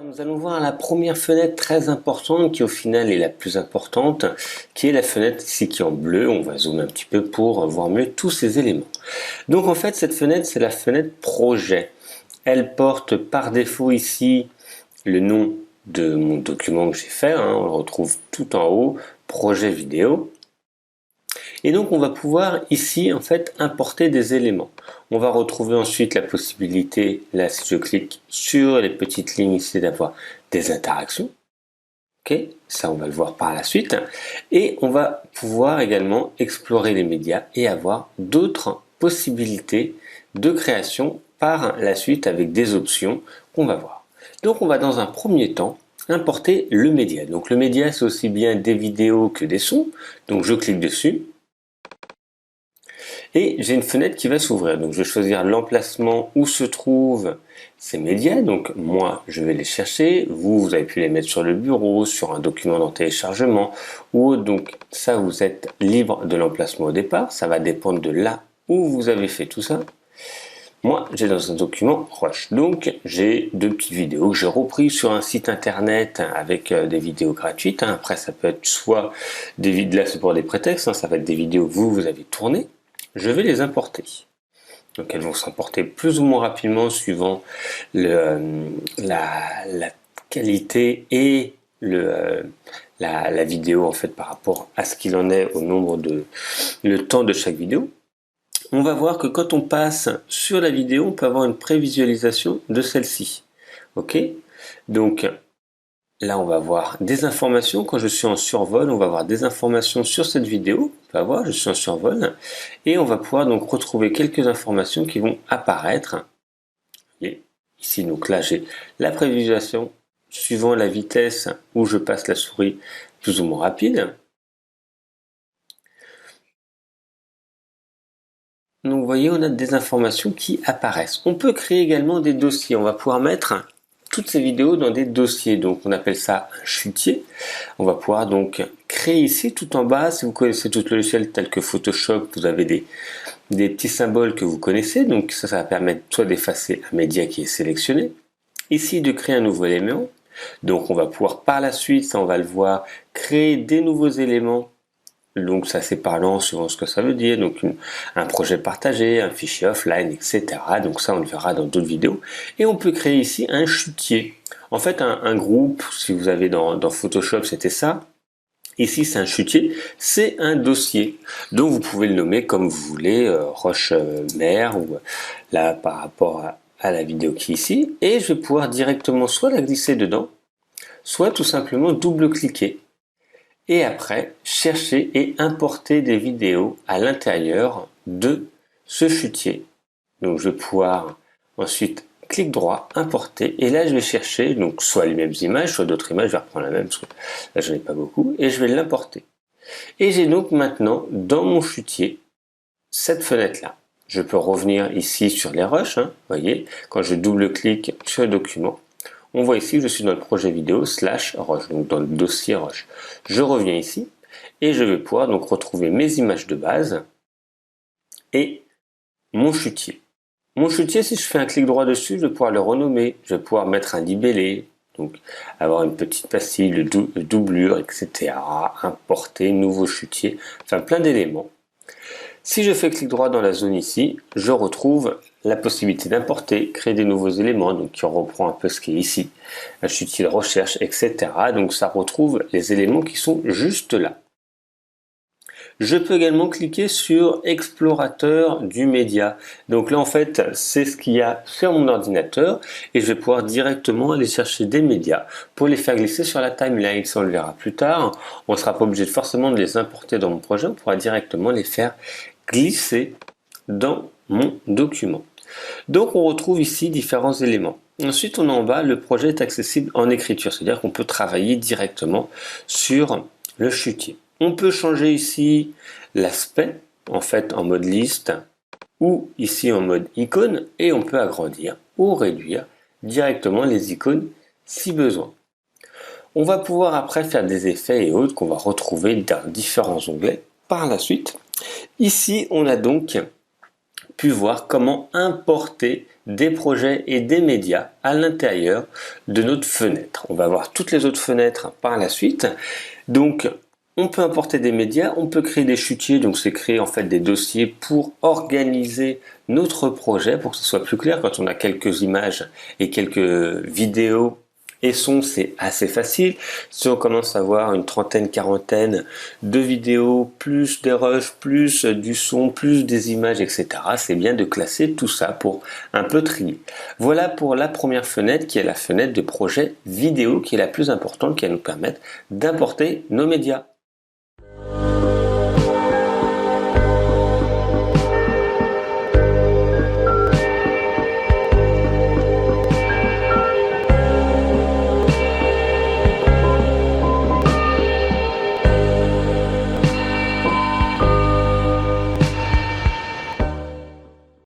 Nous allons voir la première fenêtre très importante qui au final est la plus importante, qui est la fenêtre ici qui est en bleu. On va zoomer un petit peu pour voir mieux tous ces éléments. Donc en fait cette fenêtre c'est la fenêtre projet. Elle porte par défaut ici le nom de mon document que j'ai fait. On le retrouve tout en haut, projet vidéo. Et donc on va pouvoir ici en fait importer des éléments. On va retrouver ensuite la possibilité, là si je clique sur les petites lignes ici, d'avoir des interactions. Ok, ça on va le voir par la suite. Et on va pouvoir également explorer les médias et avoir d'autres possibilités de création par la suite avec des options qu'on va voir. Donc on va dans un premier temps importer le média. Donc le média c'est aussi bien des vidéos que des sons. Donc je clique dessus. Et j'ai une fenêtre qui va s'ouvrir. Donc je vais choisir l'emplacement où se trouvent ces médias. Donc moi, je vais les chercher. Vous avez pu les mettre sur le bureau, sur un document en téléchargement ou autre. Donc ça, vous êtes libre de l'emplacement au départ. Ça va dépendre de là où vous avez fait tout ça. Moi, j'ai dans un document Rush. Donc, j'ai deux petites vidéos que j'ai reprises sur un site internet avec des vidéos gratuites. Après, ça peut être soit des vidéos, là c'est pour des prétextes, ça va être des vidéos que vous avez tournées. Je vais les importer. Donc elles vont s'importer plus ou moins rapidement suivant la qualité et la vidéo en fait par rapport à ce qu'il en est au nombre de le temps de chaque vidéo. On va voir que quand on passe sur la vidéo, on peut avoir une prévisualisation de celle-ci. Ok, donc là, on va voir des informations. Quand je suis en survol, on va avoir des informations sur cette vidéo. On va voir, je suis en survol. Et on va pouvoir donc retrouver quelques informations qui vont apparaître. Et ici, donc là, j'ai la prévisualisation suivant la vitesse où je passe la souris plus ou moins rapide. Donc, vous voyez, on a des informations qui apparaissent. On peut créer également des dossiers. On va pouvoir mettre toutes ces vidéos dans des dossiers, donc on appelle ça un chutier. On va pouvoir donc créer ici tout en bas, si vous connaissez tout le logiciel tel que Photoshop, vous avez des petits symboles que vous connaissez, donc ça va permettre soit d'effacer un média qui est sélectionné, ici de créer un nouveau élément, donc on va pouvoir par la suite, ça on va le voir, créer des nouveaux éléments. Donc ça c'est parlant suivant ce que ça veut dire, donc un projet partagé, un fichier offline, etc. Donc ça on le verra dans d'autres vidéos. Et on peut créer ici un chutier. En fait un groupe, si vous avez dans Photoshop c'était ça. Ici c'est un chutier, c'est un dossier. Donc vous pouvez le nommer comme vous voulez, Roche Mère, ou là par rapport à la vidéo qui est ici. Et je vais pouvoir directement soit la glisser dedans, soit tout simplement double-cliquer. Et après, chercher et importer des vidéos à l'intérieur de ce chutier. Donc je vais pouvoir ensuite clic droit, importer, et là je vais chercher donc soit les mêmes images, soit d'autres images, je vais reprendre la même parce que là j'en ai pas beaucoup, et je vais l'importer. Et j'ai donc maintenant dans mon chutier cette fenêtre là. Je peux revenir ici sur les rushs, vous voyez, quand je double-clique sur le document, on voit ici que je suis dans le projet vidéo /Rush, donc dans le dossier Rush. Je reviens ici et je vais pouvoir donc retrouver mes images de base et mon chutier. Mon chutier, si je fais un clic droit dessus, je vais pouvoir le renommer. Je vais pouvoir mettre un libellé, donc avoir une petite pastille de doublure, etc. Importer, nouveau chutier, enfin plein d'éléments. Si je fais clic droit dans la zone ici, je retrouve la possibilité d'importer, créer des nouveaux éléments, donc qui reprend un peu ce qui est ici, un chutier de recherche, etc. Donc ça retrouve les éléments qui sont juste là. Je peux également cliquer sur explorateur du média. Donc là en fait c'est ce qu'il y a sur mon ordinateur et je vais pouvoir directement aller chercher des médias pour les faire glisser sur la timeline. Ça on le verra plus tard. On ne sera pas obligé forcément de les importer dans mon projet, on pourra directement les faire glisser dans mon document. Donc on retrouve ici différents éléments. Ensuite on a en bas, le projet est accessible en écriture, c'est-à-dire qu'on peut travailler directement sur le chutier. On peut changer ici l'aspect, en fait en mode liste, ou ici en mode icône, et on peut agrandir ou réduire directement les icônes si besoin. On va pouvoir après faire des effets et autres qu'on va retrouver dans différents onglets par la suite. Ici on a donc pu voir comment importer des projets et des médias à l'intérieur de notre fenêtre. On va voir toutes les autres fenêtres par la suite. Donc, on peut importer des médias, on peut créer des chutiers, donc c'est créer en fait des dossiers pour organiser notre projet, pour que ce soit plus clair. Quand on a quelques images et quelques vidéos et sons, c'est assez facile. Si on commence à avoir une trentaine, quarantaine de vidéos, plus des rushs, plus du son, plus des images, etc., c'est bien de classer tout ça pour un peu trier. Voilà pour la première fenêtre qui est la fenêtre de projet vidéo, qui est la plus importante, qui va nous permettre d'importer nos médias.